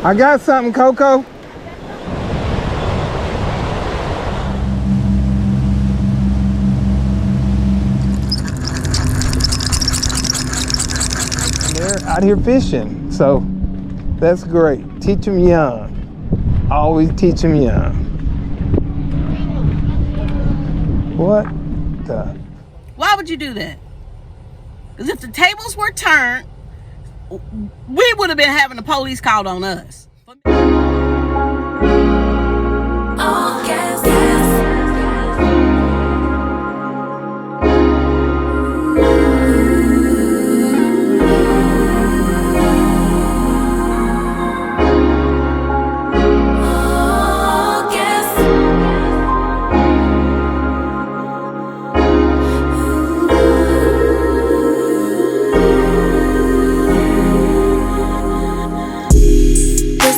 I got something, Coco. They're out here fishing, so that's great. Teach them young. Always teach them young. What the? Why would you do that? Because if the tables were turned, we would have been having the police called on us. Oh, yes, yes.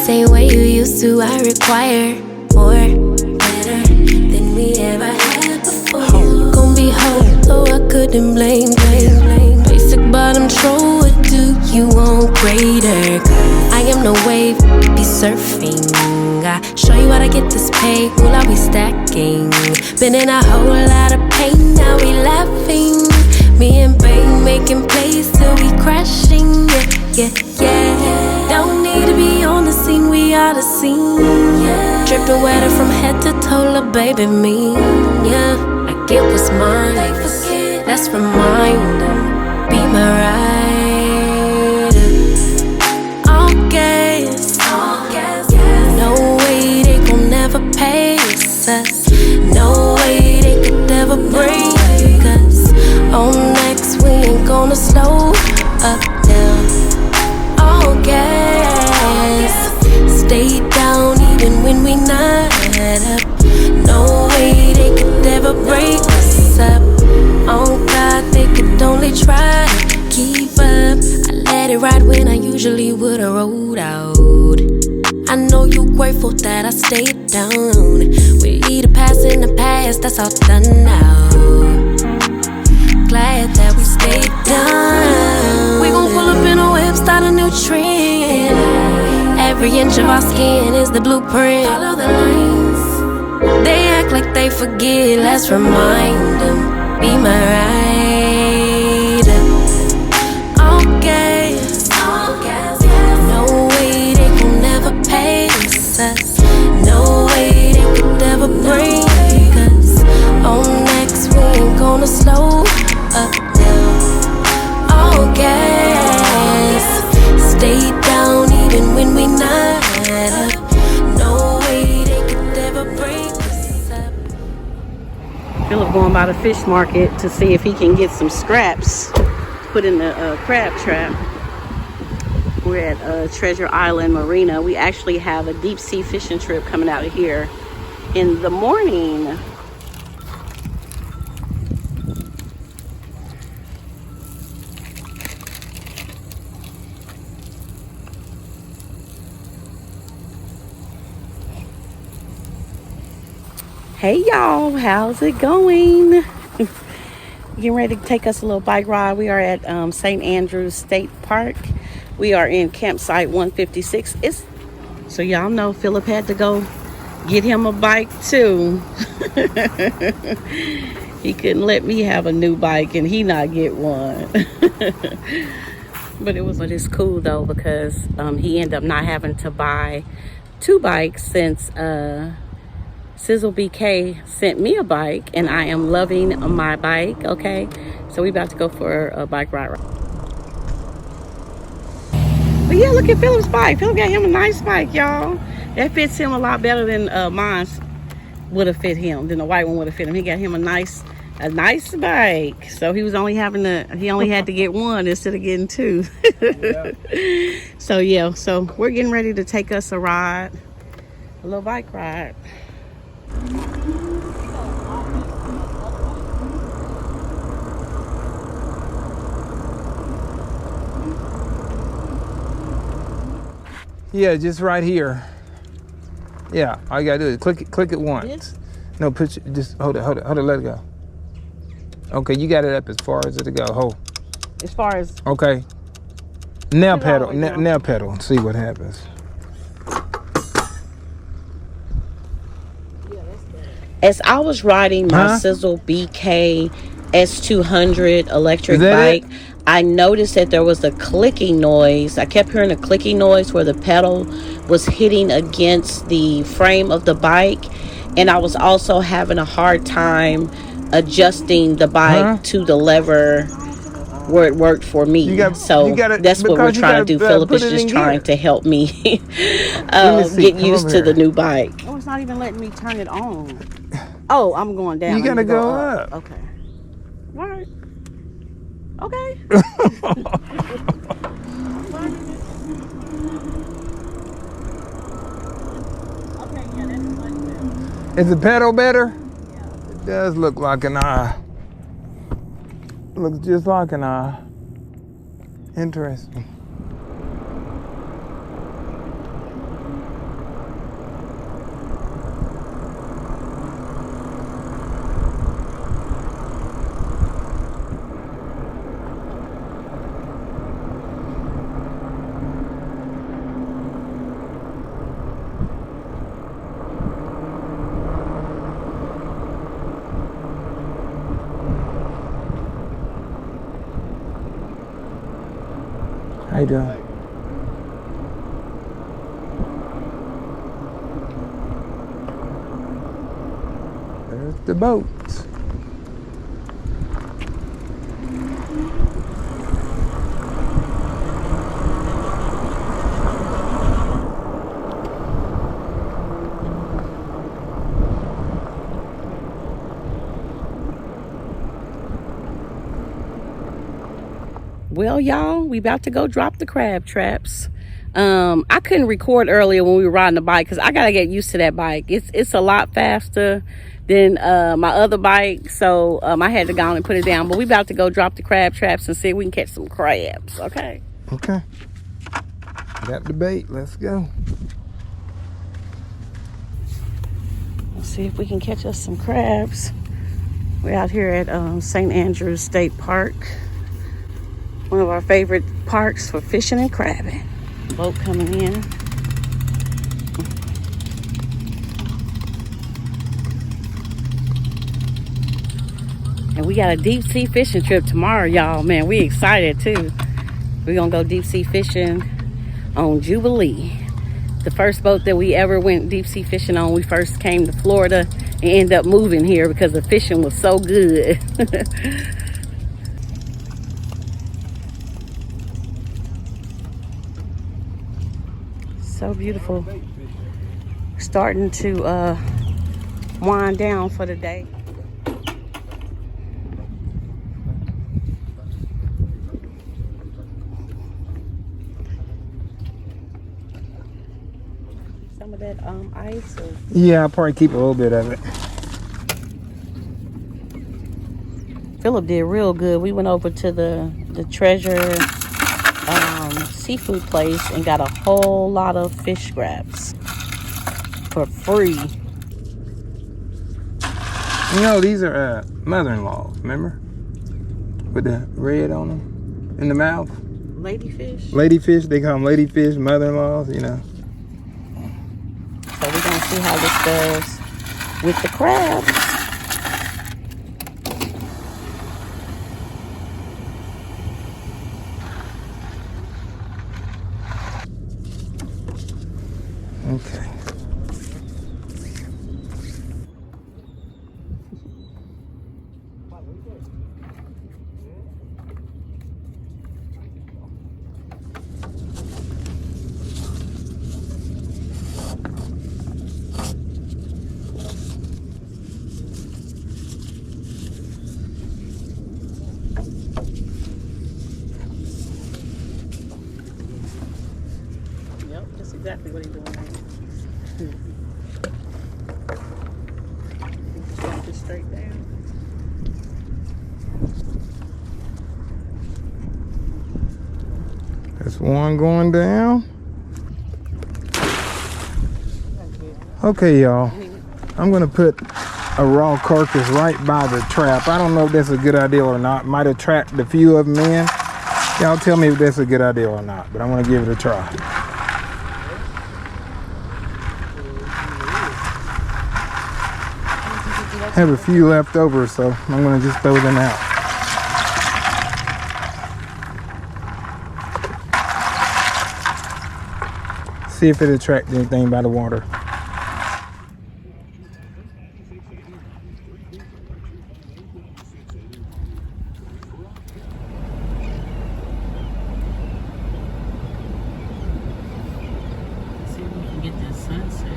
Same way you used to, I require more, better than we ever had before. Gon' be whole, so I couldn't blame. Basic bottom troll, what do you want greater? I am no wave, be surfing. I show you how to get this pay, will I be stacking? Been in a whole lot of pain, now we laughing. Me and Bang making plays till we crashing, yeah. Don't need to be on the scene, we are the scene, yeah. Dripping wetter from head to toe, lil' baby me, yeah. I get what's mine, let's remind them. Be my rider. All gas, no way they gon' never pace us. No way they could ever break us. On next, we ain't gonna slow up now. All gas, stay down even when we not up. No way they could ever break us up. On God, they could only try to keep up. I let it ride when I usually would've rolled out. I know you grateful that I stayed down. We either pass in the past, that's all done now. Glad that we stayed down. We gon' pull up in a whip, start a new trend. Every inch of our skin is the blueprint. Follow the lines. They act like they forget, let's remind them. Be my rider. All gas, no way they gon' never pace us. No way they could ever break us. On next, we ain't gonna slow up now. All gas, stay down even when we not up. No way they could ever break us up. Philip going by the fish market to see if he can get some scraps to put in the crab trap. We're at Treasure Island Marina. We actually have a deep sea fishing trip coming out of here in the morning. Hey y'all, how's it going? Getting ready to take us a little bike ride. We are at St. Andrews State Park. We are in campsite 156. So y'all know Philip had to go get him a bike too. He couldn't let me have a new bike and he not get one. But it's cool though because he ended up not having to buy two bikes since Sizzle BK sent me a bike and I am loving my bike, okay? So we about to go for a bike ride. But yeah, look at Philip's bike. Philip got him a nice bike, y'all. That fits him a lot better than mine would have fit him, than the white one would have fit him. He got him a nice bike. So he was only he only had to get one instead of getting two. Yeah. So yeah, so we're getting ready to take us a ride, a little bike ride. Yeah, just right here. Yeah, all you gotta do is click it once. This? No, just hold it, let it go. Okay, you got it up as far as it'll go. Hold. As far as okay. Now pedal, now pedal and see what happens. As I was riding my Huh? Sizzle BK S200 electric Is that bike, it? I noticed that there was a clicking noise. I kept hearing a clicking noise where the pedal was hitting against the frame of the bike. And I was also having a hard time adjusting the bike Huh? to the lever where it worked for me. You So got it that's what we're because you trying got to do. to Philip put is it just in trying gear. to help me Let me see. get Come used over to the here. new bike. Oh, it's not even letting me turn it on. Oh, I'm going down. You I need gotta to go up. up. Okay. All right. Okay. Okay, yeah, that's much better. Is the pedal better? It does look like an eye. Looks just like an eye. Interesting. How you doing? There's the boat. Well, y'all, we about to go drop the crab traps. I couldn't record earlier when we were riding the bike because I gotta get used to that bike. It's a lot faster than my other bike, so I had to go on and put it down. But we about to go drop the crab traps and see if we can catch some crabs. Okay. Okay. Got the bait. Let's go. Let's see if we can catch us some crabs. We're out here at St. Andrews State Park. One of our favorite parks for fishing and crabbing. Boat coming in. And we got a deep sea fishing trip tomorrow, y'all. Man, we excited too. We're gonna go deep sea fishing on Jubilee. The first boat that we ever went deep sea fishing on. We first came to Florida and ended up moving here because the fishing was so good. So beautiful. Starting to wind down for the day. Some of that ice or Yeah, I'll probably keep a little bit of it. Philip did real good. We went over to the Treasure seafood place and got a whole lot of fish scraps for free. You know, these are mother-in-laws, remember? With the red on them in the mouth. Ladyfish. Ladyfish, they call them ladyfish, mother-in-laws, you know. So we're gonna see how this does with the crabs. Okay. Yep, that's exactly what he's doing right now. Drop it straight down. There's one going down. Okay, y'all. I'm gonna put a raw carcass right by the trap. I don't know if that's a good idea or not. Might attract a few of them in. Y'all tell me if that's a good idea or not, but I'm gonna give it a try. have a few left over, so I'm gonna just throw them out. See if it attracts anything by the water. See if we can get that sunset.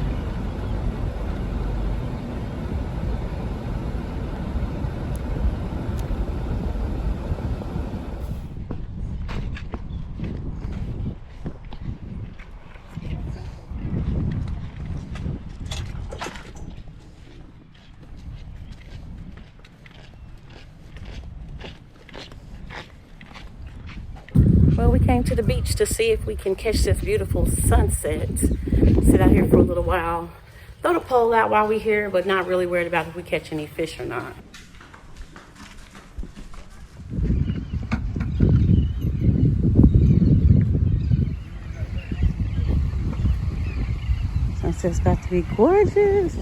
Well, we came to the beach to see if we can catch this beautiful sunset. Sit out here for a little while. Throw the pole out while we're here, but not really worried about if we catch any fish or not. Sunset's about to be gorgeous.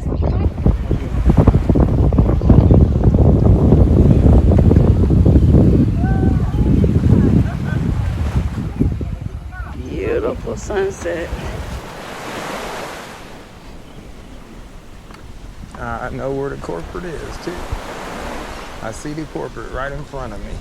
Beautiful sunset. I know where the corporate is too. I see the corporate right in front of me.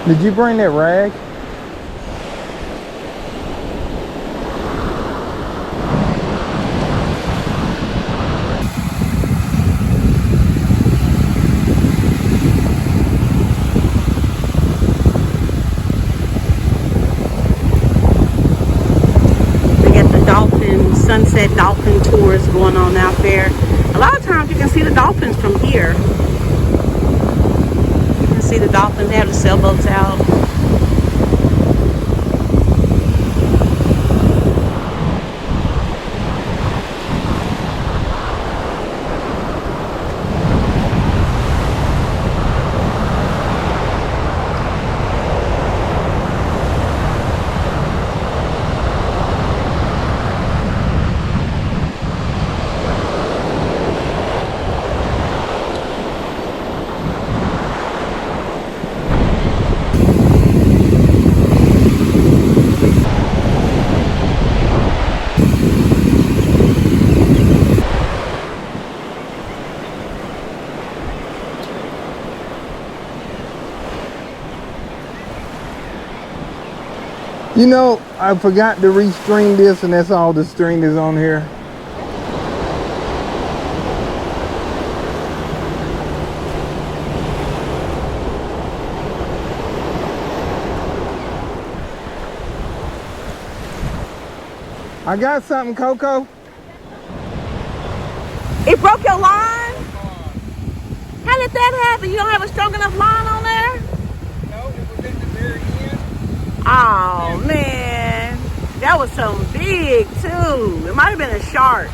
Did you bring that rag? They got the dolphin, sunset dolphin tours going on out there. A lot of times you can see the dolphins from here. See the dolphins, they have the sailboats out. You know, I forgot to restring this, and that's all the string is on here. I got something, Coco. It broke your line? How did that happen? You don't have a strong enough line on there? No, it was at the very end. Oh man, that was something big too. It might have been a shark.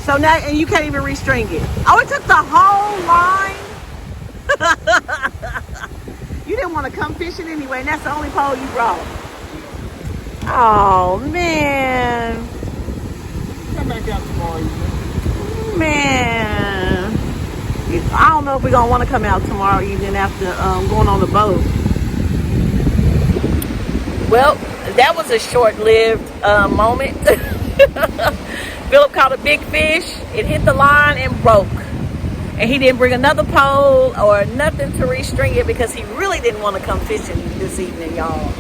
So now, and you can't even restring it. Oh, it took the whole line? You didn't want to come fishing anyway, and that's the only pole you brought. Oh, man. Come back out tomorrow evening. Man. I don't know if we're going to want to come out tomorrow evening after going on the boat. Well, that was a short-lived moment. Philip caught a big fish. It hit the line and broke. And he didn't bring another pole or nothing to restring it because he really didn't want to come fishing this evening, y'all.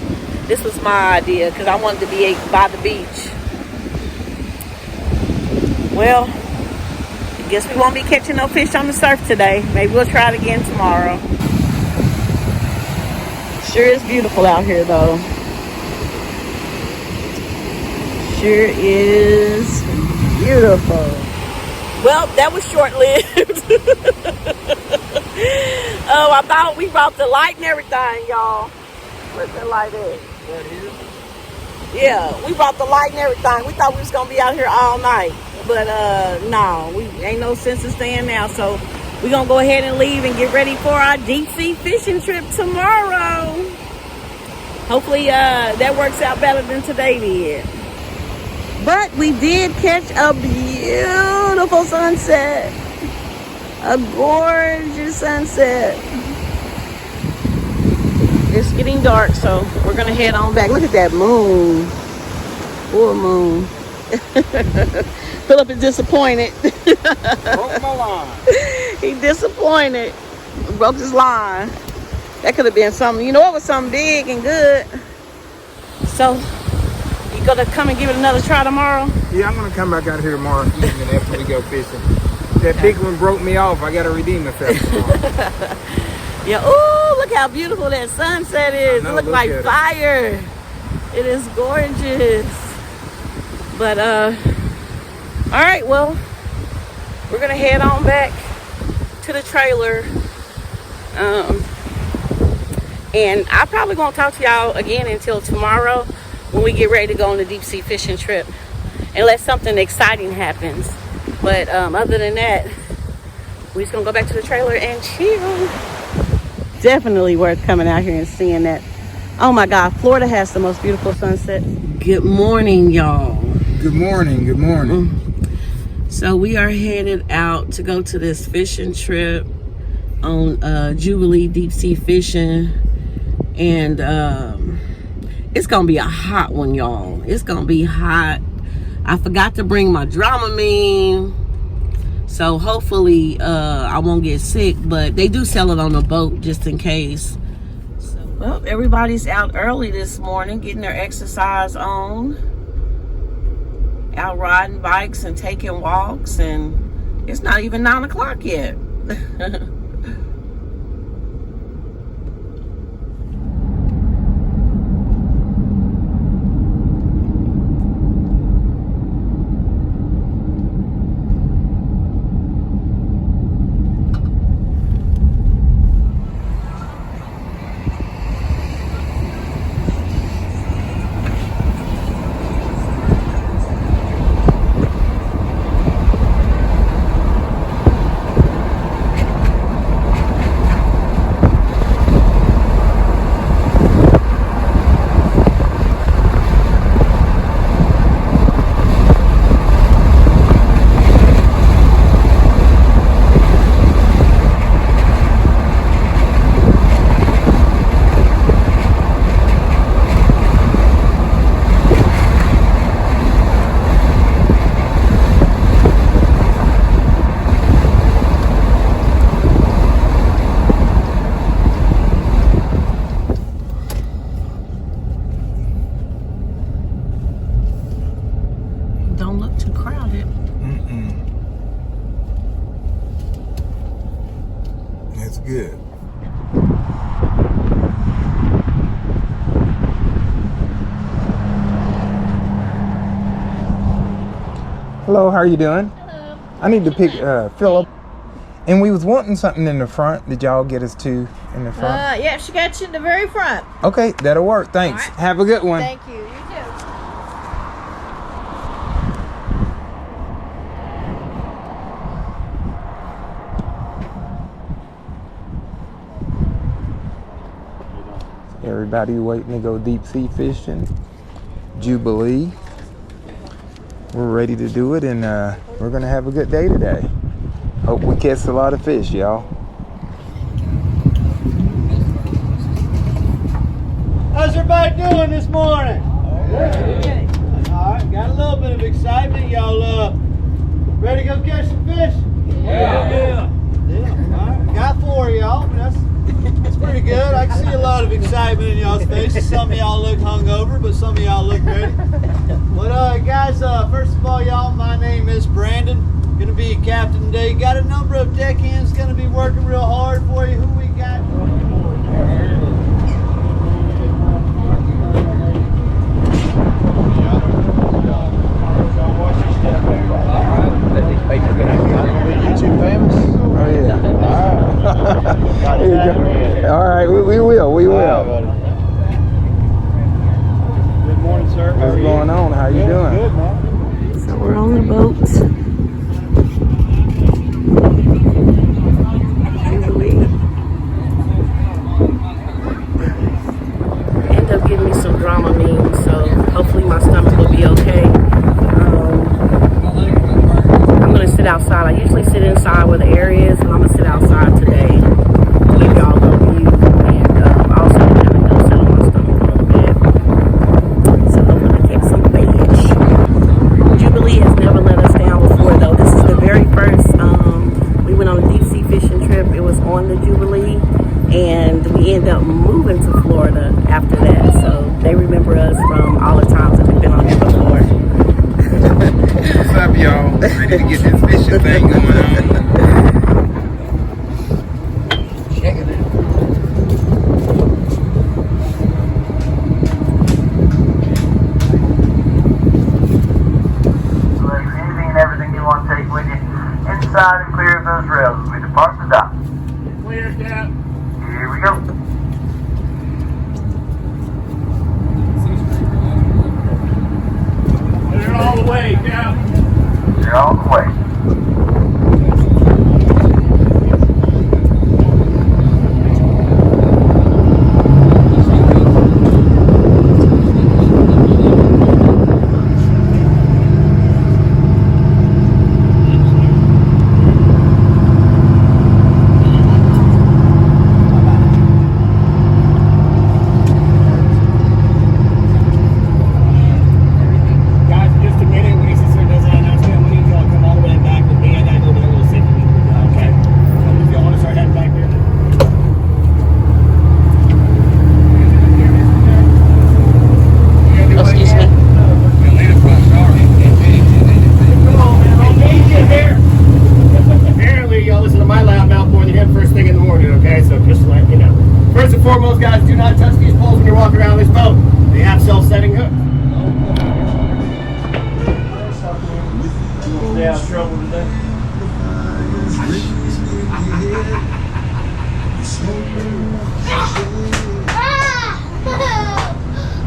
This was my idea because I wanted to be by the beach. Well, I guess we won't be catching no fish on the surf today. Maybe we'll try it again tomorrow. Sure is beautiful out here, though. Sure is beautiful. Well, that was short-lived. Oh, I thought we brought the light and everything, y'all. Where's that light at? Right here. Yeah, we brought the light and everything. We thought we was gonna be out here all night, but no, we ain't no sense of staying now. So we're gonna go ahead and leave and get ready for our deep sea fishing trip tomorrow. Hopefully, that works out better than today did. But we did catch a beautiful sunset. A gorgeous sunset. It's getting dark, so we're going to head on back. Look at that moon. Full moon. Philip is disappointed. Broke my line. He disappointed. Broke his line. That could have been something. You know, it was something big and good. So, you gonna come and give it another try tomorrow? Yeah, I'm gonna come back out here tomorrow evening after we go fishing. That big one broke me off. I gotta redeem myself tomorrow. Yeah. Ooh, look how beautiful that sunset is. Know, It looks like fire. It is gorgeous. But all right. Well, we're gonna head on back to the trailer. And I probably won't talk to y'all again until tomorrow when we get ready to go on the deep sea fishing trip, unless something exciting happens. But other than that, we're just gonna go back to the trailer and chill. Definitely worth coming out here and seeing that. Oh my God, Florida has the most beautiful sunset. Good morning, y'all. Good morning. Good morning. So we are headed out to go to this fishing trip on Jubilee Deep Sea Fishing, and it's gonna be a hot one, y'all. It's gonna be hot. I forgot to bring my Dramamine, so hopefully I won't get sick, but they do sell it on the boat just in case. So, well, everybody's out early this morning getting their exercise on, out riding bikes and taking walks, and it's not even 9 o'clock yet. Don't look too crowded. That's good. Hello, how are you doing? Hello. I need to pick Philip. And we was wanting something in the front. Did y'all get us two in the front? Yeah, she got you in the very front. Okay, that'll work. Thanks. All right. Have a good one. Thank you. You too. Everybody waiting to go deep sea fishing. Jubilee. We're ready to do it, and we're gonna have a good day today. Hope we catch a lot of fish, y'all. How's everybody doing this morning? Okay. All right, got a little bit of excitement. Y'all ready to go catch some fish? Yeah. All right, got 4 of y'all. That's pretty good. I can see a lot of excitement in y'all's faces. Some of y'all look hungover, but some of y'all look ready. But guys, first of all, y'all, my name is Brandon. Gonna be a captain today. Got a number of deckhands gonna be working real hard for you. Who we got? YouTube famous? Oh yeah. There you go. All right, we will. Good morning, sir. What's going on? How you doing? Good, man. So we're on the boat. Jubilee. End up giving me some Dramamine, so hopefully my stomach will be okay. I'm gonna sit outside. I usually sit inside where the air is, and I'm gonna sit outside today to give y'all a little view, and also to kind of help settle my stomach a little bit. So hopefully I catch some fish. Jubilee has never let us down before, though. This is the very first. We went on a deep sea fishing trip. It was on the Jubilee, and we ended up moving to Florida after that. So they remember us from all the times that we've been on here before. What's up, y'all? Ready to get this fishing thing going on. Checking it. Select anything and everything you want to take with you inside and clear of those rails as we depart the dock. Clear, Cap. Here we go. Clear all the way, Cap. They're all the way. Guys, just a minute. When he says there does an announcement, we need y'all to come all the way back with me. I gotta go to a little safety. Okay. So if y'all want to start heading back there. Excuse me. Come on, man. I'll meet you here. Apparently, y'all listen to my loud mouth more than him first thing in the morning, okay? So just to let you know. First and foremost, guys, do not touch these poles when you're walking around this boat. They have self-setting hooks. Stay out of trouble today.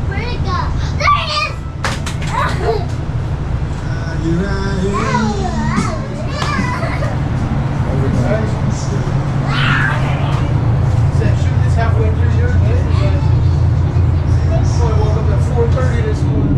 Where'd it go? There it is! Shoot this halfway through your day. I woke up at 4:30 this morning.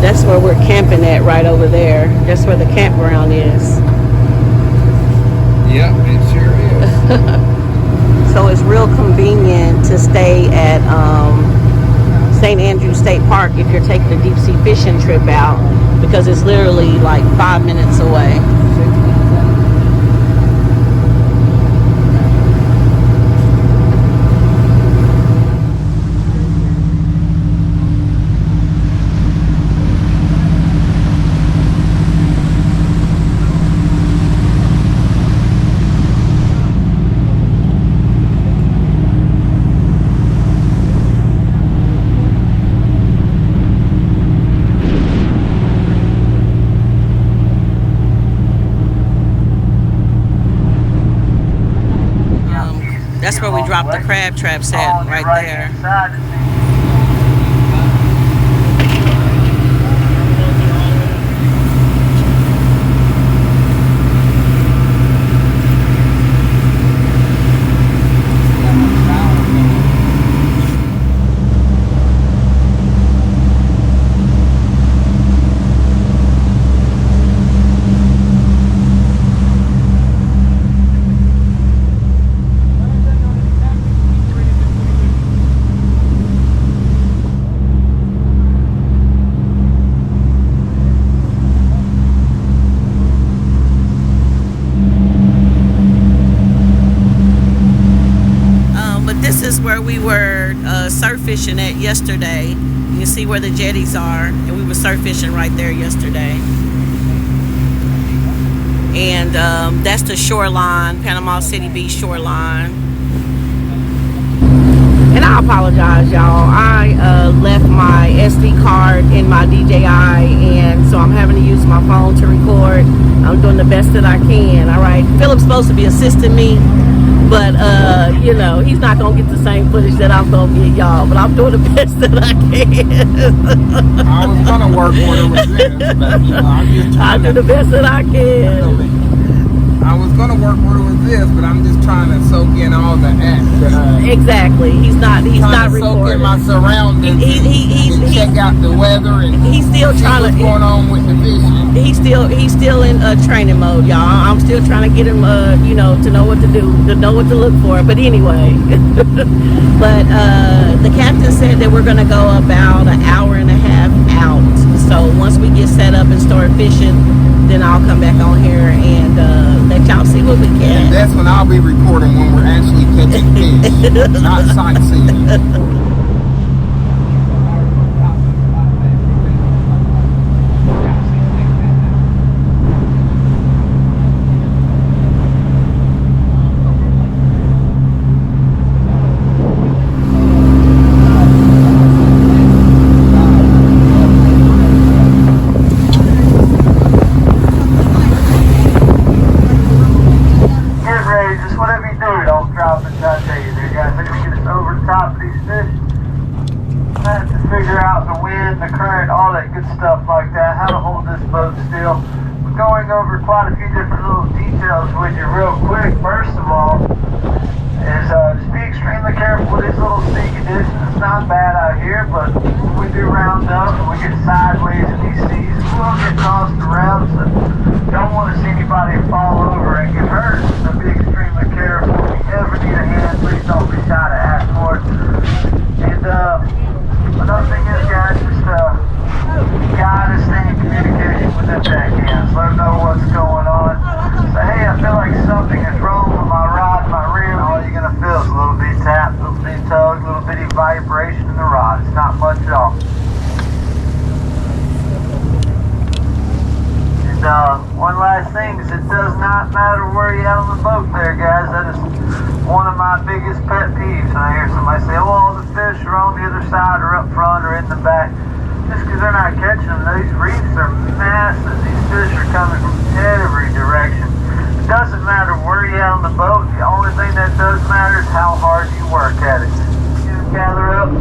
That's where we're camping at, right over there. That's where the campground is. Yep, it sure is. So it's real convenient to stay at St. Andrew State Park if you're taking a deep sea fishing trip out, because it's literally like 5 minutes away. That's where we dropped the crab traps at, right there. This is where we were surf fishing at yesterday. You can see where the jetties are, and we were surf fishing right there yesterday. And that's the shoreline, Panama City Beach shoreline. And I apologize, y'all. I left my SD card in my DJI, and so I'm having to use my phone to record. I'm doing the best that I can. All right, Philip's supposed to be assisting me, but you know, he's not gonna get the same footage that I'm gonna get, y'all. But I'm doing the best that I can. I was gonna work with her with this, but you know, I'm just trying I do the best that I can. I was gonna work with her with this, but I'm just trying to soak in all the act. Exactly. He's not recording. Soak in my surroundings. He check out the weather and he's still see trying what's to going on with the fishing. He's still in training mode, y'all. I'm still trying to get him, you know, to know what to do, to know what to look for. But anyway, but the captain said that we're gonna go about an hour and a half out. So once we get set up and start fishing, then I'll come back on here and let y'all see what we can. And that's when I'll be recording, when we're actually catching fish, not sightseeing. Stuff like that, how to hold this boat still. We're going over quite a few different little details with you real quick. First of all, is just be extremely careful with these little sea conditions. It's not bad out here, but when we do round up and we get sideways in these seas, we'll get tossed around, so don't want to see anybody fall over and get hurt. So be extremely careful. If you ever need a hand, please don't be shy to ask for it. And another thing is, guys, just gotta stay in communication with the deckhands. Let them know what's going on. Say, hey, I feel like something is wrong with my rod, my reel. All you're gonna feel is a little bitty tap, a little bitty tug, a little bitty vibration in the rod. It's not much at all. And one last thing is, it does not matter where you're at on the boat there, guys. That is one of my biggest pet peeves. When I hear somebody say, oh, all the fish are on the other side or up front or in the back. Just because they're not catching them, these reefs are massive. These fish are coming from every direction. It doesn't matter where you're at on the boat. The only thing that does matter is how hard you work at it. Get them gather up,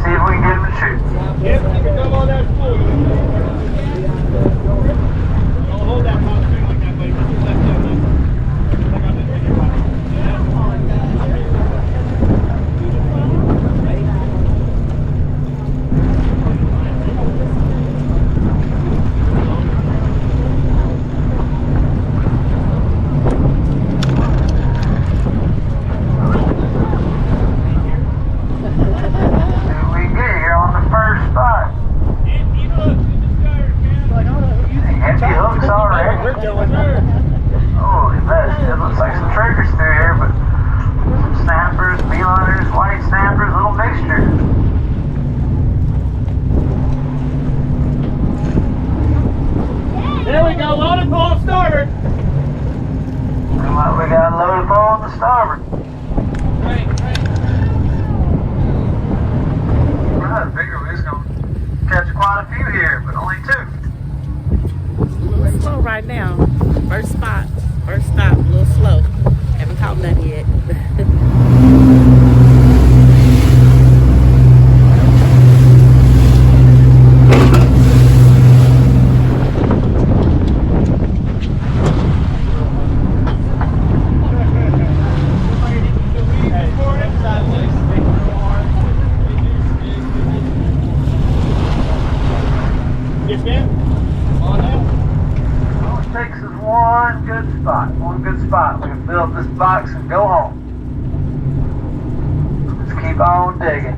see if we can get them to shoot. Yep, you can come on that spool. Don't hold that top string like that, buddy. Just let that go. Check out that bigger one. Holy mess, it looks like some triggers through here, but some snappers, beeliners, white snappers, a little mixture. There we go, loaded pole on starboard. Looks like we got a loaded pole on the starboard. Right. Right, bigger, we're just going to catch quite a few here, but only two. A little slow right now. First spot, first stop, a little slow. Haven't caught none yet. one good spot. One good spot. We can fill up this box and go home. Just keep on digging.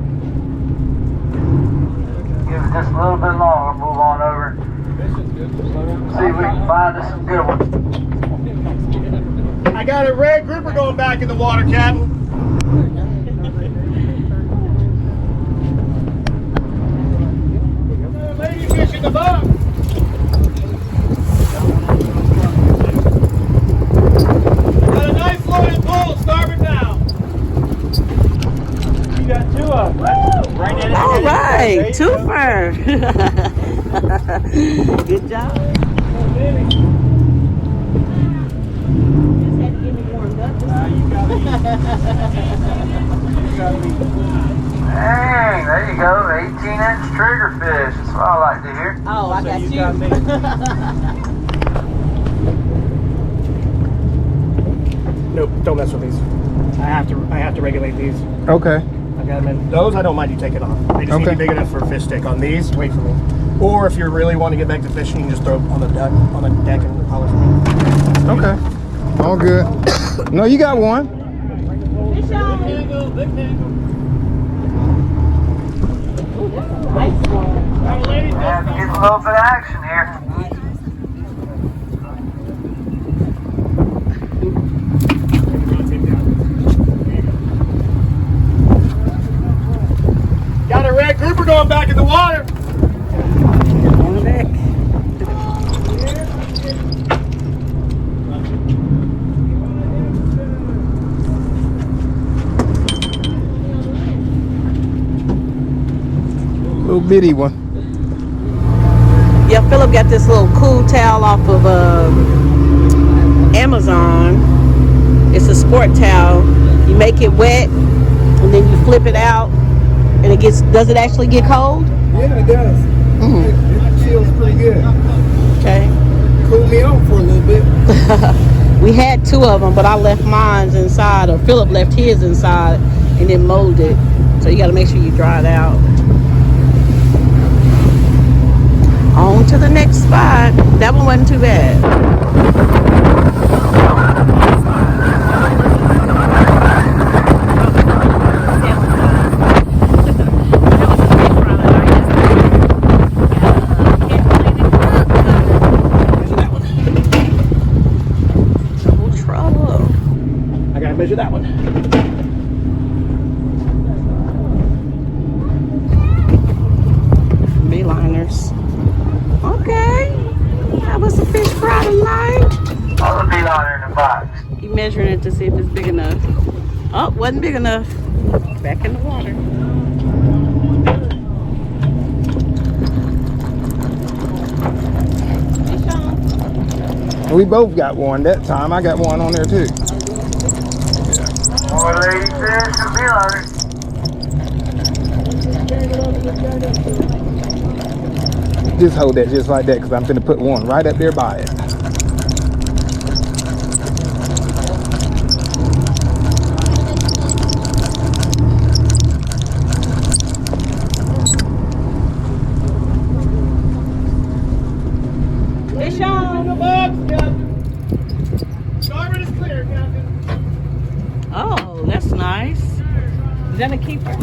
Give it just a little bit longer. Move on over. See if we can find us some good ones. I got a red grouper going back in the water, Captain. Lady fish in the boat. Got a nice loaded pull, starboard now. You got two of them. Right in it. All right, twofer. Good job. Dang, there you go. 18-inch triggerfish. That's what I like to hear. Oh, I got you. Nope, don't mess with these. I have to regulate these. Okay. I got them in. Those I don't mind you taking off. They just need to be big enough for a fish stick. On these, wait for me. Or if you really want to get back to fishing, you can just throw them on the deck and holler for me. Okay. All good. No, you got one. Fish on. Big tangle. Nice one. Yeah, get a little bit of action here. Got a red grouper going back in the water. On the back. Little bitty one. Yeah, Philip got this little cool towel off of Amazon. It's a sport towel. You make it wet, and then you flip it out, and it gets. Does it actually get cold? Yeah, it does. It chills pretty good. Okay. Cool me off for a little bit. We had two of them, but I left mine inside, or Philip left his inside, and then molded. So you got to make sure you dry it out. On to the next spot. That one wasn't too bad. Double trouble. I gotta measure that one. Beeliners. Okay. That was a fish fry tonight. All the beeliner in the box. Keep measuring it to see if it's big enough. Oh, wasn't big enough. Back in the water. Fish on. We both got one that time. I got one on there too. More lady fish and beeliner. Just hold that just like that because I'm going to put one right up there by it. Fish on. The box, Captain. Starboard is clear, Captain. Oh, that's nice. Is that a keeper?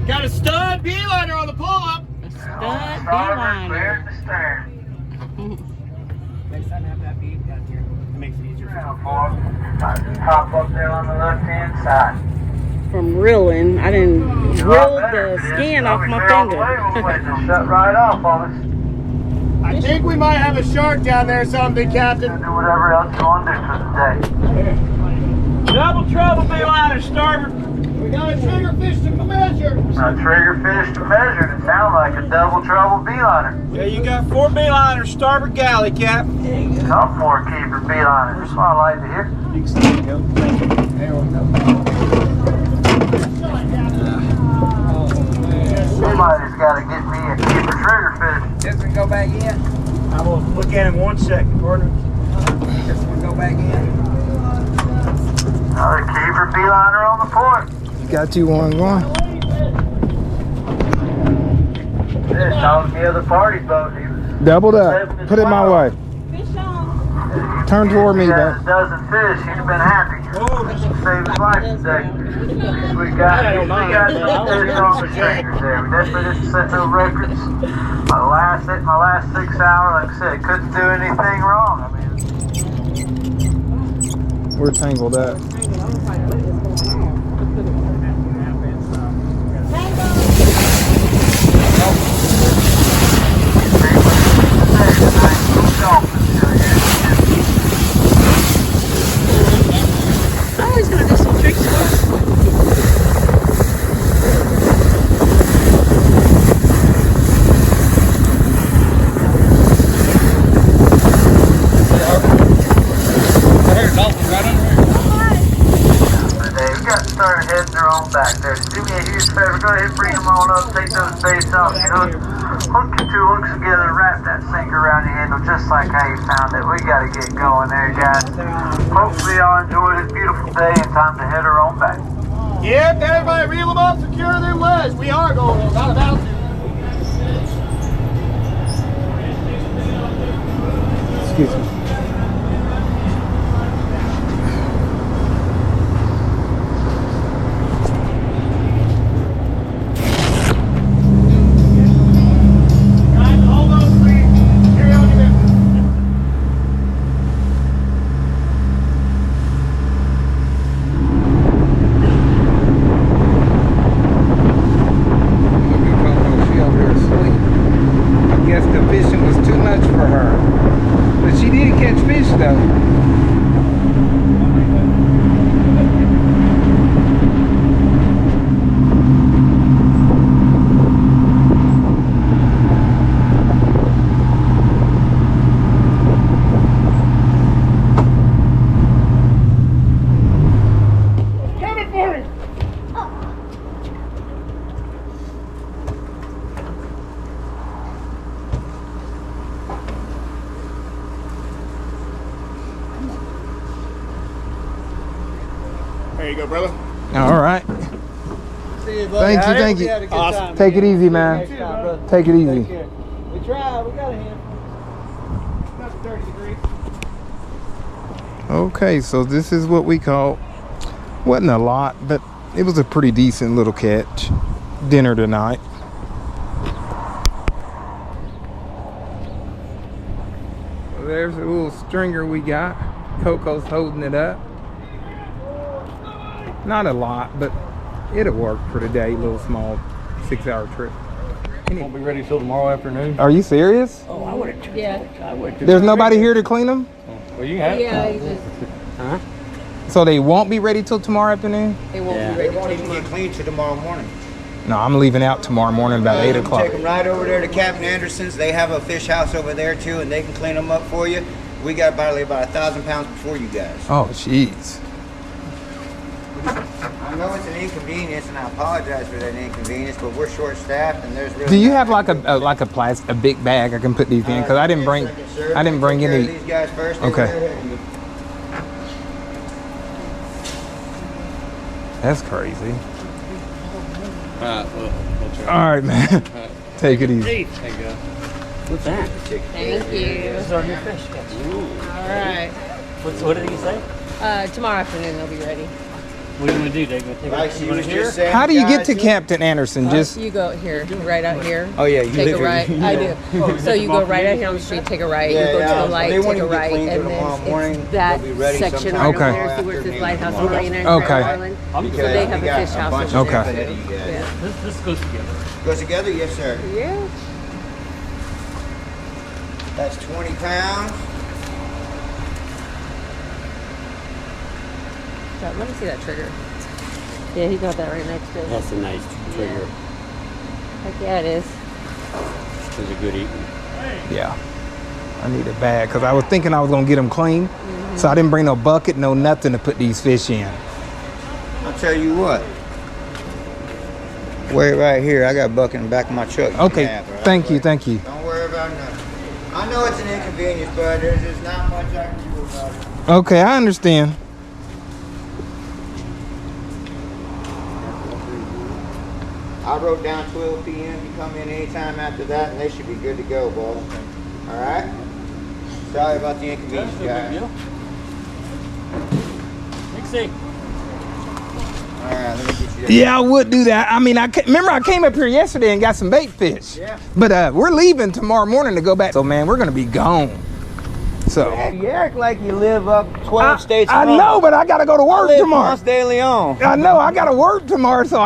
Got a stud beeliner on the pull-up. A stud Starboard beeline. clear to stern. Next time I have that bead down here. It makes it easier. Top up there on the left-hand side. From reeling, I didn't reel the skin off my finger. Just shut right off on us. I think we might have a shark down there or something, Captain. Do whatever else you want to do for the day. Double trouble beeliner, starboard. We got a triggerfish to measure. A triggerfish to measure. It sounds like a double trouble beeliner. Yeah, you got 4 beeliners, starboard galley, Cap. Some more keeper beeliners. That's what I like to hear. Somebody's got to get me a keeper triggerfish. This one go back in. I will look at it in 1 second, partner. This one go back in. Another keeper beeliner on the port. Got you one going. This on the other party boat. He was Doubled up. Put it my way. Fish on. Turn toward me, If he bro. had a dozen fish, he'd have been happy. Saved his life today. We got some fish on the stringers there. We definitely didn't set no records. My last 6 hours, like I said, couldn't do anything wrong. I mean, We're tangled up. Oh, he's gonna do some tricks for us. we got started heading their own back there. Do me a huge favor, go ahead and bring them on up, take those baits off, hook your two hooks together, wrap that sinker around your handle just like how you found it. We gotta get going there, guys. Hopefully y'all enjoy this beautiful day and time to head our own back. Yep, everybody reel them up, secure their legs. We are going on, not about to. Excuse me. Guys, hold those, please. Carry on your business. She over there asleep. I guess the fishing was too much for her. But she did catch fish though. Coming for me. There you go, brother. All right. See you, buddy. Thank you. We had a good Awesome. time. Take it easy, man. Next time, brother. Take it Take easy. care. We tried. We got a handful. About 30 degrees. Okay, so this is what we call, wasn't a lot, but it was a pretty decent little catch. Dinner tonight. So there's a little stringer we got. Coco's holding it up. Not a lot, but it'll work for today. Little small 6-hour trip. Won't be ready till tomorrow afternoon. Are you serious? Oh, I would have. Yeah. I would. There's nobody here to clean them? Well, you have. Yeah, you just, Huh? So they won't be ready till tomorrow afternoon? they won't Yeah. be ready. They won't even get clean till tomorrow morning. No, I'm leaving out tomorrow morning about 8 o'clock. Take them right over there to Captain Anderson's. They have a fish house over there too, and they can clean them up for you. We got about 1,000 pounds before you guys. Oh, jeez. I know it's an inconvenience, and I apologize for that inconvenience, but we're short-staffed, and there's really. Do you have like a big bag I can put these in? Because I didn't bring any. These guys first. Okay. That's crazy. Well, we'll try. All right, man. Take it easy. There you go. What's that? Thank you. This is our new fish catch. All right. What did he say? Tomorrow afternoon they'll be ready. What do you want to do, Dave? You Like she was just saying. How do you get guys, to Captain Anderson? Just You go here, right out here. Oh yeah, you Take live a right. here. I do. So you go right out here on the street, take a right. Yeah, you go yeah. to the light, They won't take a even get right, cleaned till and tomorrow then morning. it's that They'll be ready section sometime right Okay. over there. See where it says Lighthouse tomorrow. Marina in Okay. Crab Island. I'm So good. they have We a got fish house bunch over of Okay. stuff ahead of you guys. Yeah. This goes together. Goes together, yes sir. Yeah. That's 20 pounds. So, let me see that trigger. Yeah, he got that right next to it. That's a nice trigger. Heck yeah, it is. It's a good eating. yeah. I need a bag because I was thinking I was gonna get them clean, so I didn't bring no bucket, no nothing to put these fish in. I'll tell you what. Wait right here. I got a bucket in the back of my truck. You can Okay. have, all right? Thank you. Thank you. Don't worry about nothing. I know it's an inconvenience, but there's just not much I can do about it. Okay, I understand. I wrote down 12 p.m. You come in anytime after that, and they should be good to go, boss. All right? Sorry about the inconvenience, guys. Alright, let me get you that. Yeah, I would do that. I mean, remember I came up here yesterday and got some bait fish. Yeah. But we're leaving tomorrow morning to go back. So, man, we're going to be gone. So. Man, you act like you live up 12 states. I know, but I got to go to work tomorrow. Ponce de Leon. I know, I got to work tomorrow. So,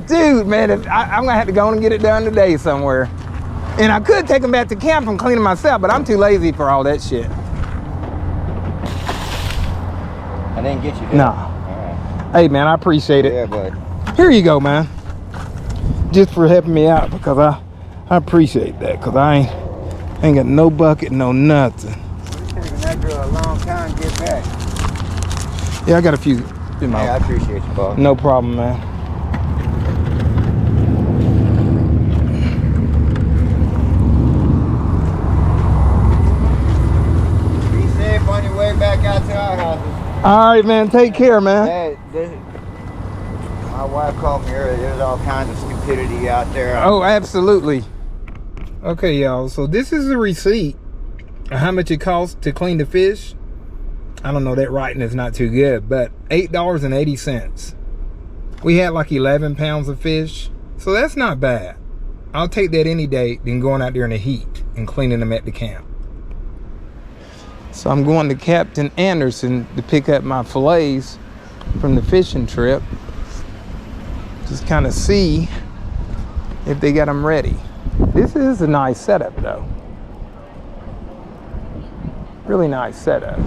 dude, man, I'm going to have to go and get it done today somewhere. And I could take them back to camp and clean them myself, but I'm too lazy for all that shit. I didn't get you, did I? Nah. All right. Hey, man, I appreciate it. Yeah, bud. Here you go, man. Just for helping me out, because I appreciate that, because I ain't got no bucket, no nothing. It's taking that girl a long time to get back. Yeah, I got a few. You know. Hey, I appreciate you, boss. No problem, man. Be safe on your way back out to our houses. All right, man. Take care, man. Hey, my wife called me earlier. There's all kinds of stupidity out there. Oh, absolutely. Okay, y'all. So this is the receipt of how much it costs to clean the fish. I don't know, that writing is not too good, but $8.80. We had like 11 pounds of fish, so that's not bad. I'll take that any day than going out there in the heat and cleaning them at the camp. So I'm going to Captain Anderson to pick up my fillets from the fishing trip. Just kind of see if they got them ready. This is a nice setup though. Really nice setup.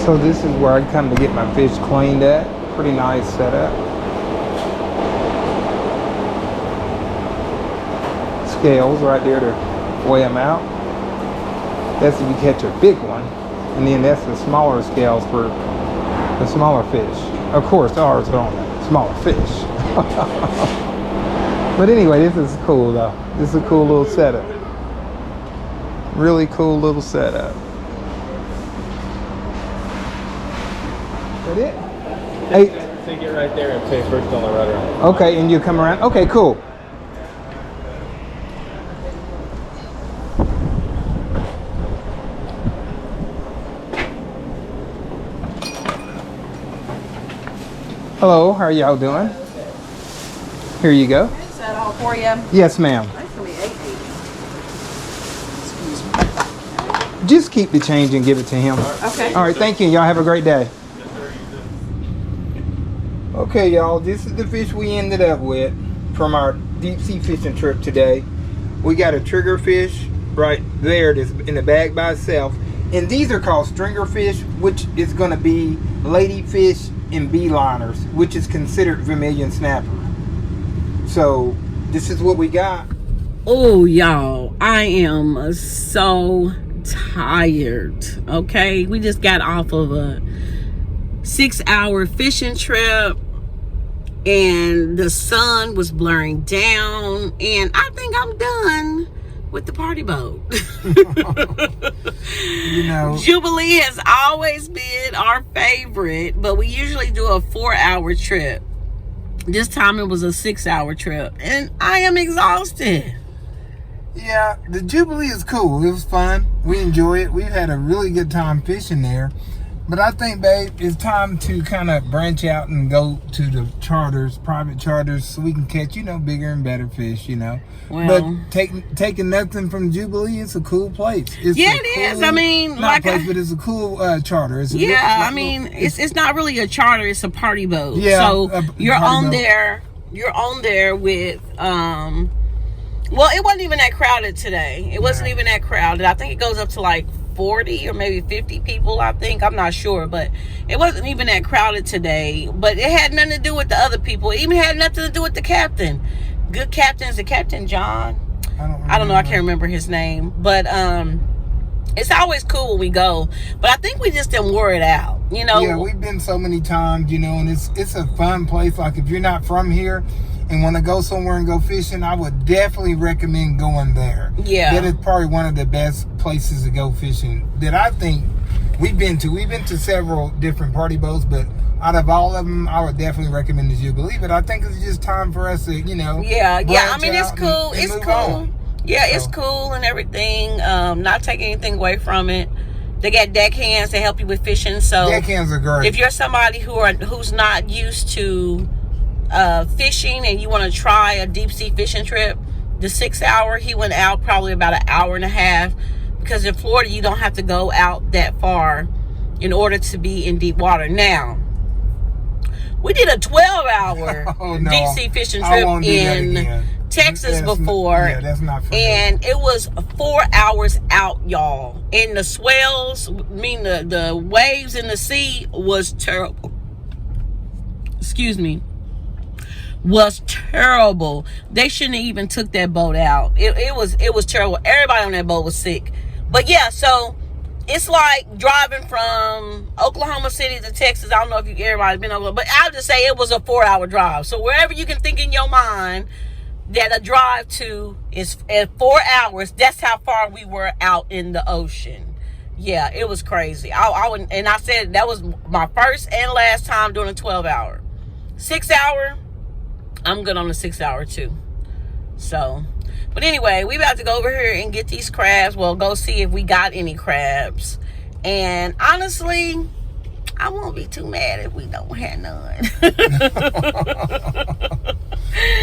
So this is where I come to get my fish cleaned at. Pretty nice setup. Scales right there to weigh them out. That's if you catch a big one. And then that's the smaller scales for the smaller fish. Of course, ours are on the smaller fish. But anyway, this is cool though. This is a cool little setup. Really cool little setup. That it? 8. Take it right there and pay first on the rudder. Okay, and you come around? Okay, cool. Hello, how are y'all doing? Here you go. Is that all for you? Yes, ma'am. That's gonna be $8.80. Just keep the change and give it to him. Okay. All right, thank you. Y'all have a great day. Okay, y'all, this is the fish we ended up with from our deep sea fishing trip today. We got a trigger fish right there that's in the bag by itself. And these are called stringer fish, which is going to be ladyfish and beeliners, which is considered vermilion snapper. So this is what we got. Oh, y'all, I am so tired. Okay, we just got off of a 6-hour fishing trip and the sun was blurring down, and I think I'm done with the party boat. You know, Jubilee has always been our favorite, but we usually do a 4-hour trip. This time it was a 6-hour trip, and I am exhausted. yeah, the Jubilee is cool. It was fun. We enjoy it. We've had a really good time fishing there. But I think, babe, it's time to kind of branch out and go to the charters, private charters, so we can catch, you know, bigger and better fish, you know. Well, but taking nothing from Jubilee, it's a cool place. It's yeah, it is. I mean, not like place, but it's a cool charter. It's I mean, it's not really a charter; it's a party boat. Yeah, so you're on boat. there. You're on there with well, it wasn't even that crowded today. It wasn't even that crowded. I think it goes up to like 40 or maybe 50 people, I think. I'm not sure, but it wasn't even that crowded today. But it had nothing to do with the other people. It even had nothing to do with the captain. Good captain's the Captain John. I don't know. I can't remember his name. But it's always cool when we go. But I think we just didn't wear it out. You know. Yeah, we've been so many times, you know, and it's a fun place. Like if you're not from here and want to go somewhere and go fishing, I would definitely recommend going there. Yeah. That is probably one of the best places to go fishing that I think we've been to. We've been to several different party boats, but out of all of them, I would definitely recommend the Jubilee. But I think it's just time for us to, you know. Yeah. I mean, it's branch cool. out and It's move cool. on. Yeah, it's cool and everything. Not taking anything away from it. They got deckhands to help you with fishing. So deckhands are great. If you're somebody who's not used to fishing and you want to try a deep sea fishing trip, the 6 hour, he went out probably about an hour and a half, because in Florida you don't have to go out that far in order to be in deep water. Now, we did a 12-hour deep sea fishing trip in Texas before. Yeah, that's not for and it was 4 hours out, y'all. And the swells, the waves in the sea was terrible. Excuse me. Was terrible. They shouldn't have even took that boat out. It was terrible. Everybody on that boat was sick. But yeah, so it's like driving from Oklahoma City to Texas. I don't know if everybody's been over, but I'll just say it was a 4 hour drive. So wherever you can think in your mind that a drive to is at 4 hours, that's how far we were out in the ocean. Yeah, it was crazy. I would, and I said that was my first and last time doing a 12 hour. 6 hour, I'm good on the 6 hour too. So, but anyway, we about to go over here and get these crabs. Well, go see if we got any crabs. And honestly, I won't be too mad if we don't have none.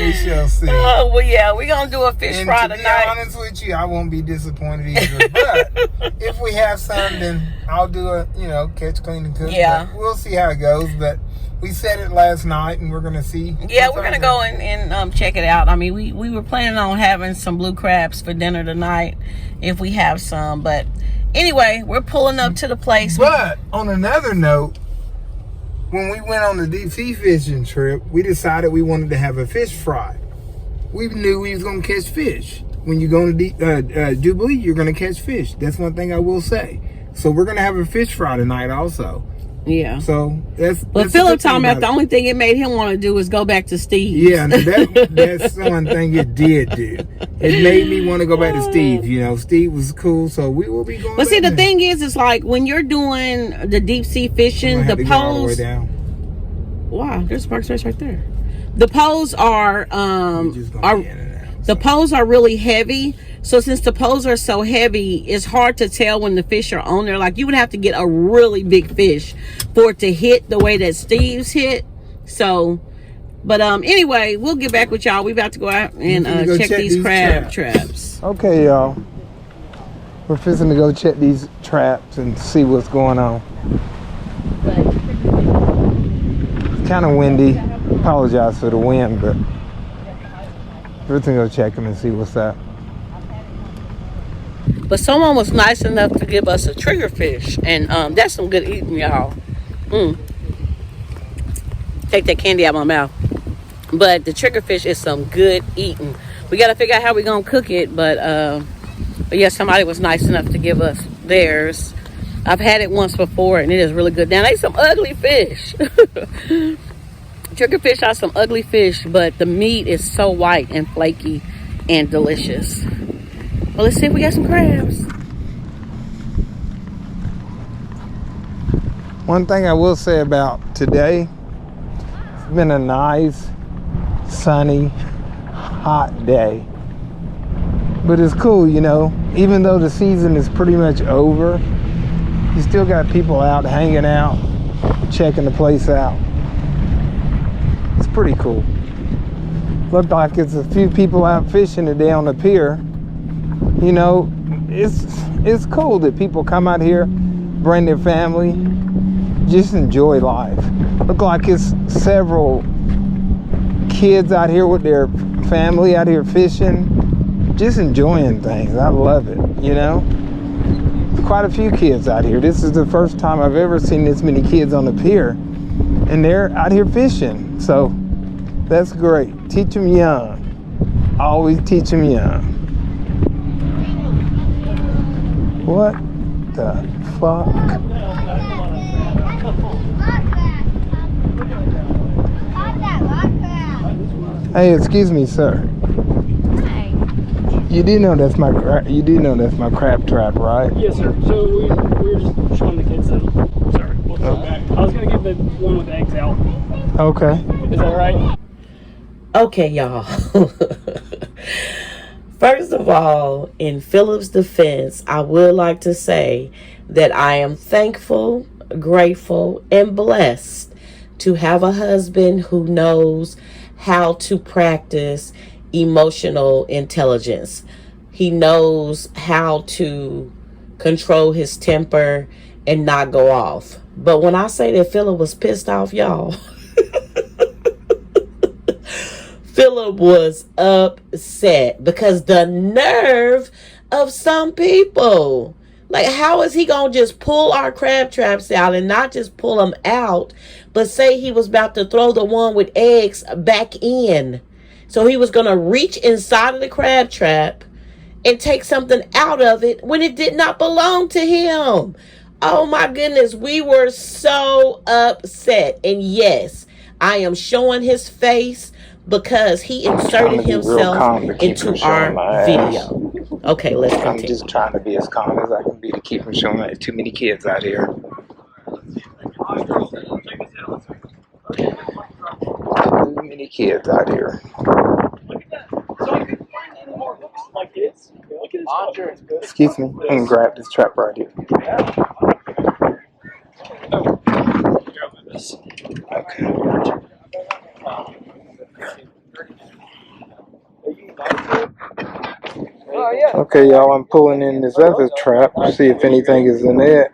We shall see. Oh, well, yeah, we're going to do a fish fry tonight. To be honest with you, I won't be disappointed either. But if we have some, then I'll do a, catch, clean, and cook. Yeah. But we'll see how it goes. But we said it last night, and we're going to see. Yeah, we're going to go and check it out. I mean, we were planning on having some blue crabs for dinner tonight if we have some. But anyway, we're pulling up to the place. But on another note, when we went on the deep sea fishing trip, we decided we wanted to have a fish fry. We knew we was going to catch fish. When you go to Jubilee, you're going to catch fish. That's one thing I will say. So we're going to have a fish fry tonight also. Yeah. So that's. But Philip told me the only thing it made him want to do was go back to Steve. Yeah, that's one thing it did do. It made me want to go back to Steve. Steve was cool, so we will be going. But see, the thing is, it's like when you're doing the deep sea fishing, the poles. Wow, there's a park space right there. The poles are the poles are really heavy. So since the poles are so heavy, it's hard to tell when the fish are on there. Like you would have to get a really big fish for it to hit the way that Steve's hit. So, but anyway, we'll get back with y'all. We about to go out and check these crab traps. Okay, y'all. We're fixing to go check these traps and see what's going on. It's kind of windy. Apologize for the wind, but we're gonna go check them and see what's up. But someone was nice enough to give us a triggerfish, and that's some good eating, y'all. Take that candy out of my mouth. But the triggerfish is some good eating. We got to figure out how we're going to cook it, but yeah, somebody was nice enough to give us theirs. I've had it once before, and it is really good. Now, they some ugly fish. Triggerfish are some ugly fish, but the meat is so white and flaky and delicious. Well, let's see if we got some crabs. One thing I will say about today, it's been a nice, sunny, hot day. But it's cool, even though the season is pretty much over, you still got people out hanging out, checking the place out. It's pretty cool. Looked like it's a few people out fishing today on the pier. It's cool that people come out here, bring their family, just enjoy life. Look like it's several kids out here with their family out here fishing, just enjoying things. I love it, There's quite a few kids out here. This is the first time I've ever seen this many kids on the pier, and they're out here fishing. So that's great. Teach them young. Always teach them young. What the fuck? Hey, excuse me, sir. Hi. You do know that's my crab trap, right? Yes, sir. So we were just showing the kids them. Sorry, we'll go back. I was gonna give the one with the eggs out. Okay. Is that right? Okay, y'all. First of all, in Philip's defense, I would like to say that I am thankful, grateful, and blessed to have a husband who knows how to practice emotional intelligence. He knows how to control his temper and not go off. But when I say that Philip was pissed off, y'all, Philip was upset because the nerve of some people. Like, how is he going to just pull our crab traps out and not just pull them out, but say he was about to throw the one with eggs back in? So he was going to reach inside of the crab trap and take something out of it when it did not belong to him. Oh my goodness, we were so upset. And yes, I am showing his face because he inserted himself into our video. Okay, let's continue. I'm just trying to be as calm as I can be to keep from showing there's too many kids out here. Too many kids out here. Excuse me, I'm gonna grab this trap right here. Okay. Okay, y'all, I'm pulling in this other trap to see if anything is in it.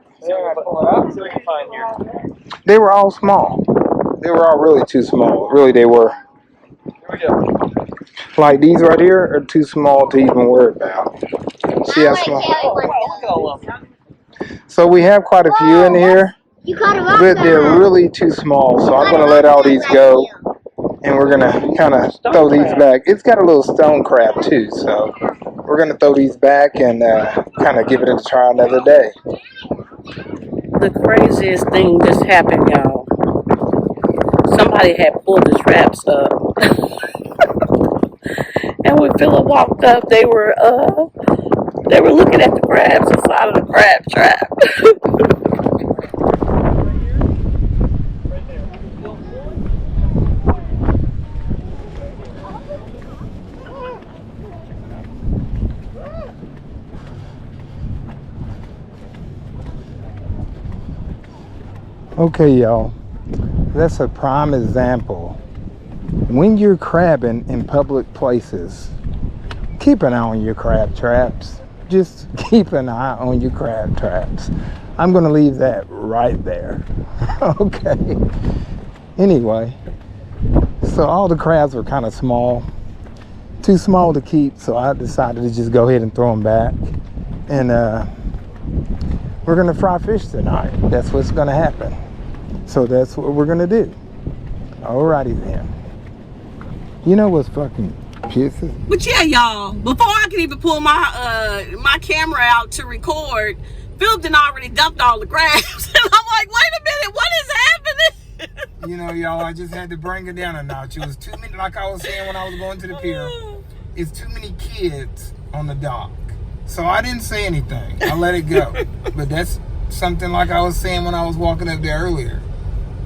They were all small. They were all really too small. Really, they were. Like these right here are too small to even worry about. See how small? So we have quite a few in here, but they're really too small. So I'm going to let all these go, and we're going to kind of throw these back. It's got a little stone crab too, so we're going to throw these back and kind of give it a try another day. The craziest thing just happened, y'all. Somebody had pulled the traps up. And when Philip walked up, they were looking at the crabs inside of the crab trap. Okay, y'all, that's a prime example. When you're crabbing in public places, keep an eye on your crab traps. Just keep an eye on your crab traps. I'm going to leave that right there. Okay. Anyway, so all the crabs were kind of small. Too small to keep, so I decided to just go ahead and throw them back. And we're going to fry fish tonight. That's what's going to happen. So that's what we're going to do. Alrighty then. You know what's fucking pissing? But yeah, y'all, before I could even pull my my camera out to record, Philip done already dumped all the crabs. And I'm like, wait a minute, what is happening? You know, y'all, I just had to bring it down a notch. It was too many, like I was saying when I was going to the pier, it's too many kids on the dock. So I didn't say anything. I let it go. But that's something like I was saying when I was walking up there earlier.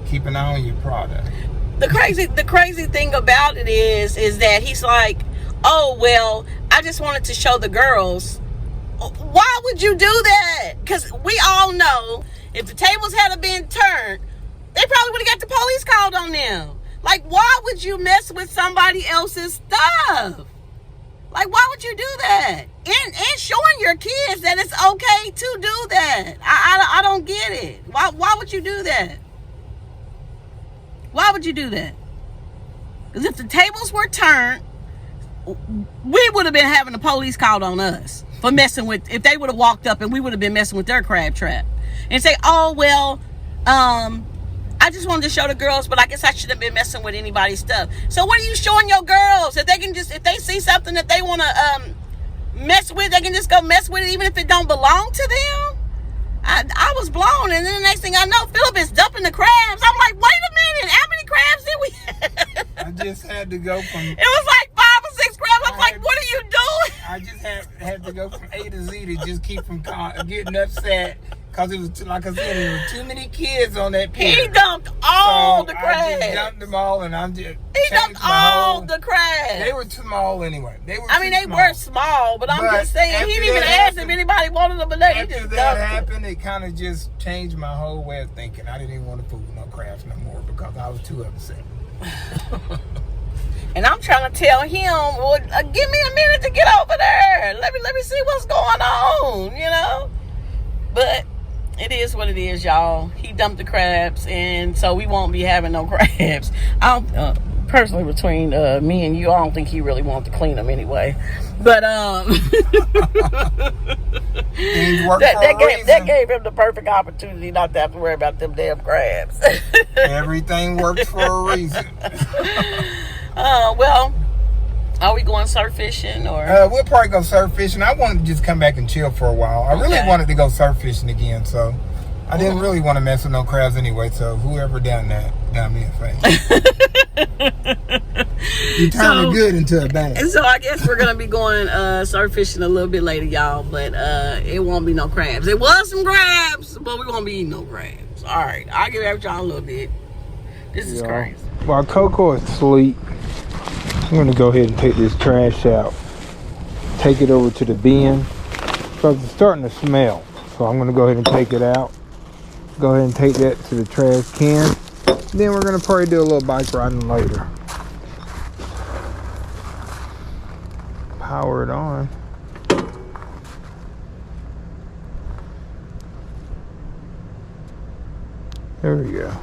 Keep an eye on your product. The crazy thing about it is that he's like, oh, well, I just wanted to show the girls. Why would you do that? Because we all know if the tables had been turned, they probably would have got the police called on them. Like, why would you mess with somebody else's stuff? Like, why would you do that? And showing your kids that it's okay to do that. I don't get it. Why would you do that? Why would you do that? Because if the tables were turned, we would have been having the police called on us for messing with, if they would have walked up and we would have been messing with their crab trap. And say, oh, well, I just wanted to show the girls, but I guess I shouldn't have been messing with anybody's stuff. So what are you showing your girls? If they see something that they want to mess with, they can just go mess with it even if it don't belong to them? I was blown, and then the next thing I know, Philip is dumping the crabs. I'm like, wait a minute, how many crabs did we have? I just had to go from. It was like 5 or 6 crabs. I was like, what are you doing? I just had to go from A to Z to just keep from getting upset because it was like I said, there were too many kids on that pier. He dumped all the I crabs. just dumped them all, and I'm just. He dumped all the crabs. They were small anyway. They were. They were small, but I'm just saying he didn't even ask if anybody wanted them or not. After that happened, it kind of just changed my whole way of thinking. I didn't even want to fool with no crabs no more because I was too upset. And I'm trying to tell him, well, give me a minute to get over there. Let me see what's going on, you know. But it is what it is, y'all. He dumped the crabs, and so we won't be having no crabs. I don't personally, between me and you, I don't think he really wanted to clean them anyway. But that gave him the perfect opportunity not to have to worry about them damn crabs. Everything works for a reason. Well, are we going surf fishing or? We'll probably go surf fishing. I wanted to just come back and chill for a while. I really wanted to go surf fishing again, so I didn't really want to mess with no crabs anyway. So whoever done me a favor. You turn a good into a bad. And so I guess we're gonna be going surf fishing a little bit later, y'all. But it won't be no crabs. There was some crabs, but we won't be eating no crabs. All right, I'll give it y'all a little bit. This is crazy. While Coco is asleep, I'm going to go ahead and take this trash out. Take it over to the bin. Because it's starting to smell. So I'm going to go ahead and take it out. Go ahead and take that to the trash can. Then we're going to probably do a little bike riding later. Power it on. There we go.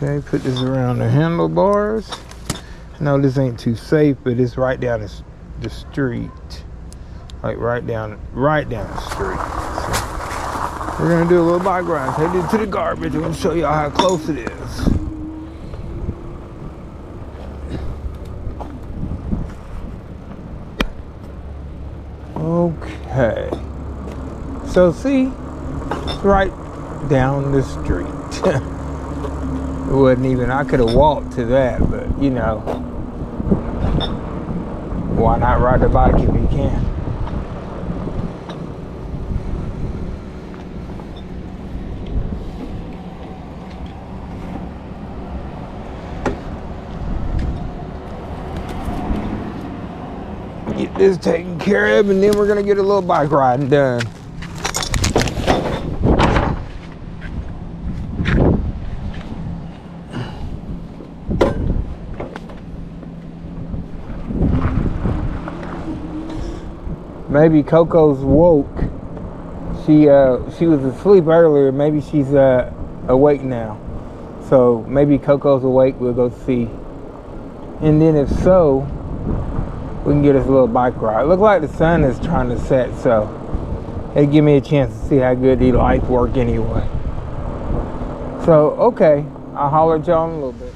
Okay, put this around the handlebars. I know this ain't too safe, but it's right down the street. Like right down the street. So we're gonna do a little bike ride. Take it to the garbage. I'm gonna show y'all how close it is. Okay. So see, it's right down the street. It wasn't even, I could have walked to that, but you know, why not ride the bike if you can? Get this taken care of, and then we're gonna get a little bike riding done. Maybe Coco's woke. She was asleep earlier. Maybe she's awake now. So maybe Coco's awake. We'll go see. And then if so, we can get us a little bike ride. It looks like the sun is trying to set, so it'll give me a chance to see how good these lights work anyway. So okay, I'll holler at y'all in a little bit.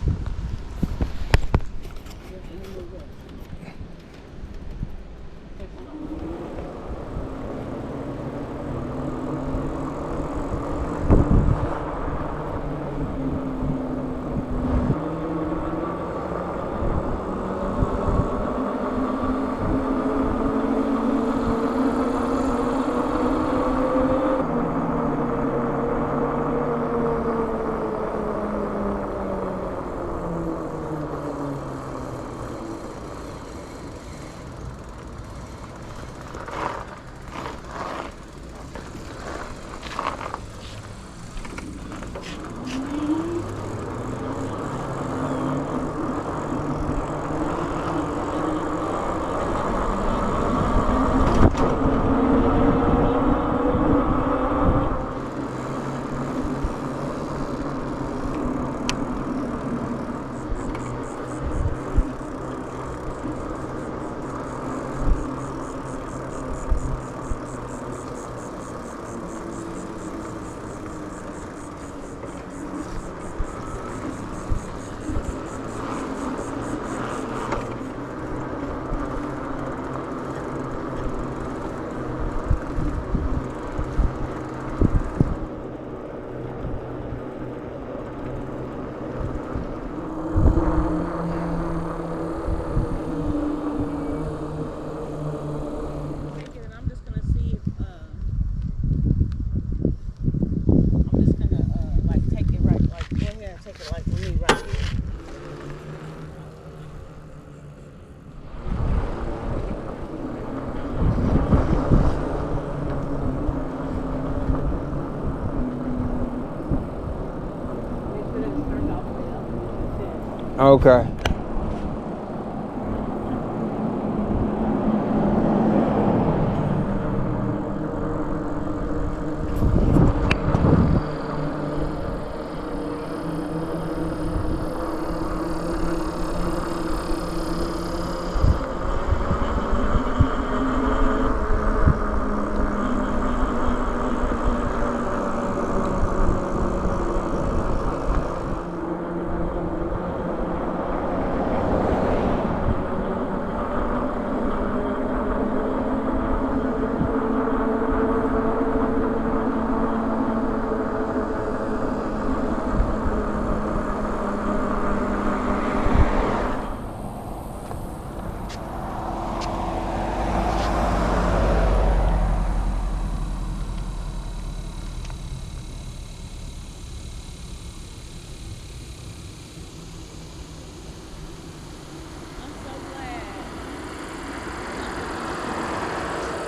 make it like for me right here. Okay.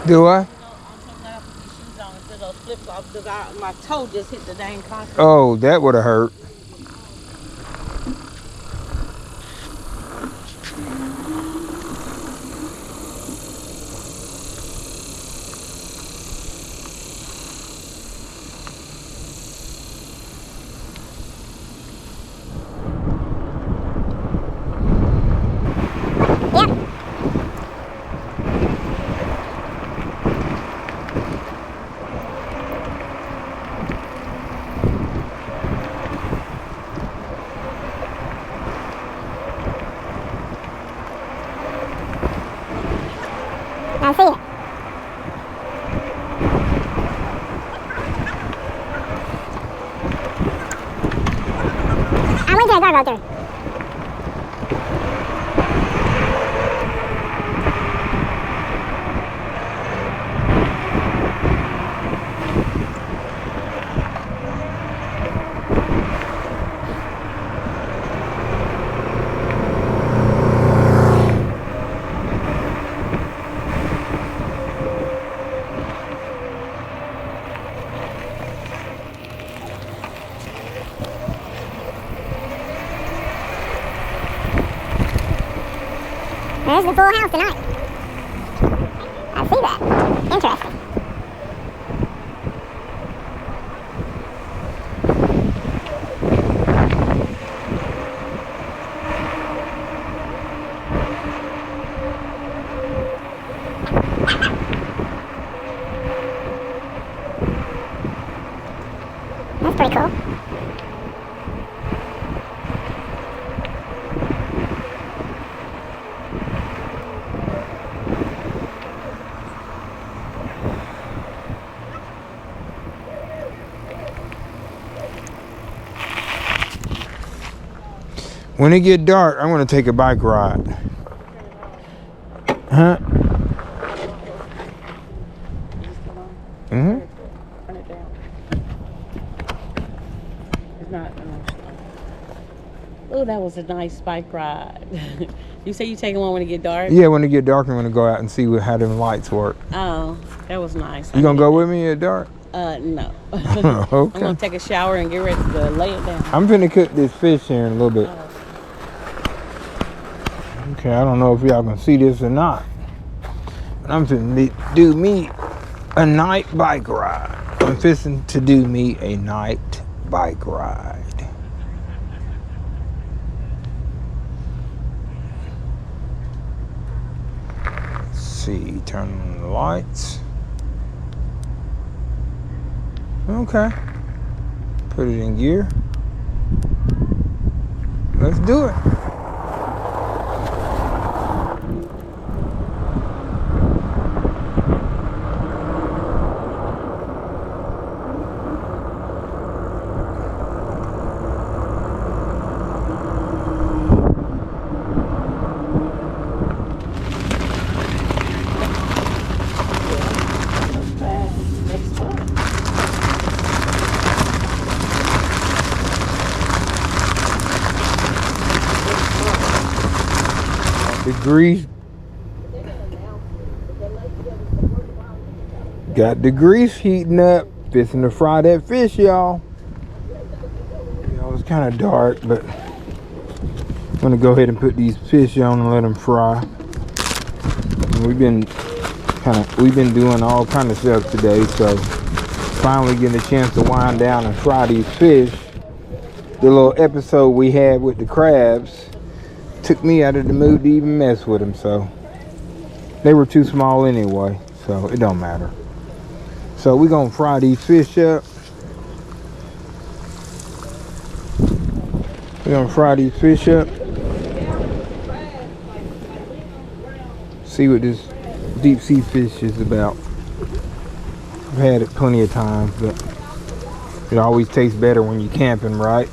Do I? I'm so glad I put these shoes on instead of those flip-flops because my toe just hit the dang concrete. Oh, that would have hurt. I see it. I went to a dog out there. There's the full house tonight. I see that. Interesting. That's pretty cool. When it get dark, I'm gonna take a bike ride. Huh? Mm-hmm. Turn it down. It's not. Oh, that was a nice bike ride. You say you taking one when it get dark? Yeah, when it get dark, I'm gonna go out and see how them lights work. Oh, that was nice. You gonna go with me at dark? No. Okay. I'm gonna take a shower and get ready to lay it down. I'm finna cook this fish here in a little bit. Okay, I don't know if y'all can see this or not. But I'm finna do me a night bike ride. I'm fixing to do me a night bike ride. Let's see, turn on the lights. Okay. Put it in gear. Let's do it. the grease. Got the grease heating up. Fixing to fry that fish, y'all. It's kind of dark, but I'm gonna go ahead and put these fish on and let them fry. And we've been doing all kind of stuff today, so finally getting a chance to wind down and fry these fish. The little episode we had with the crabs took me out of the mood to even mess with them, so they were too small anyway, so it don't matter. So we're gonna fry these fish up. We're gonna fry these fish up. See what this deep sea fish is about. I've had it plenty of times, but it always tastes better when you're camping, right?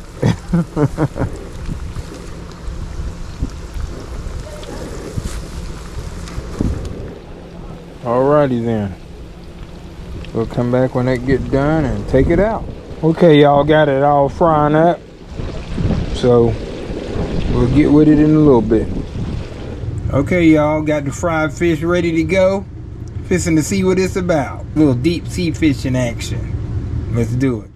Alrighty then. We'll come back when that gets done and take it out. Okay, y'all, got it all frying up. So we'll get with it in a little bit. Okay, y'all, got the fried fish ready to go. Fixing to see what it's about. A little deep sea fishing action. Let's do it.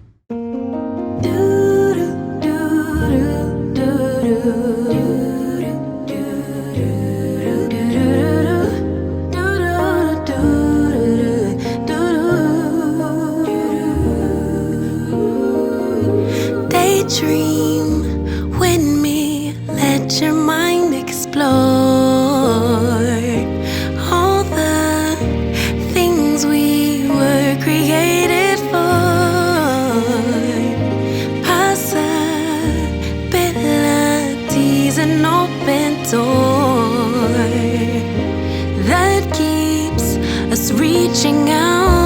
Daydream with me, let your mind explore all the things we were created for. Possibilities, an open door that keeps us reaching out.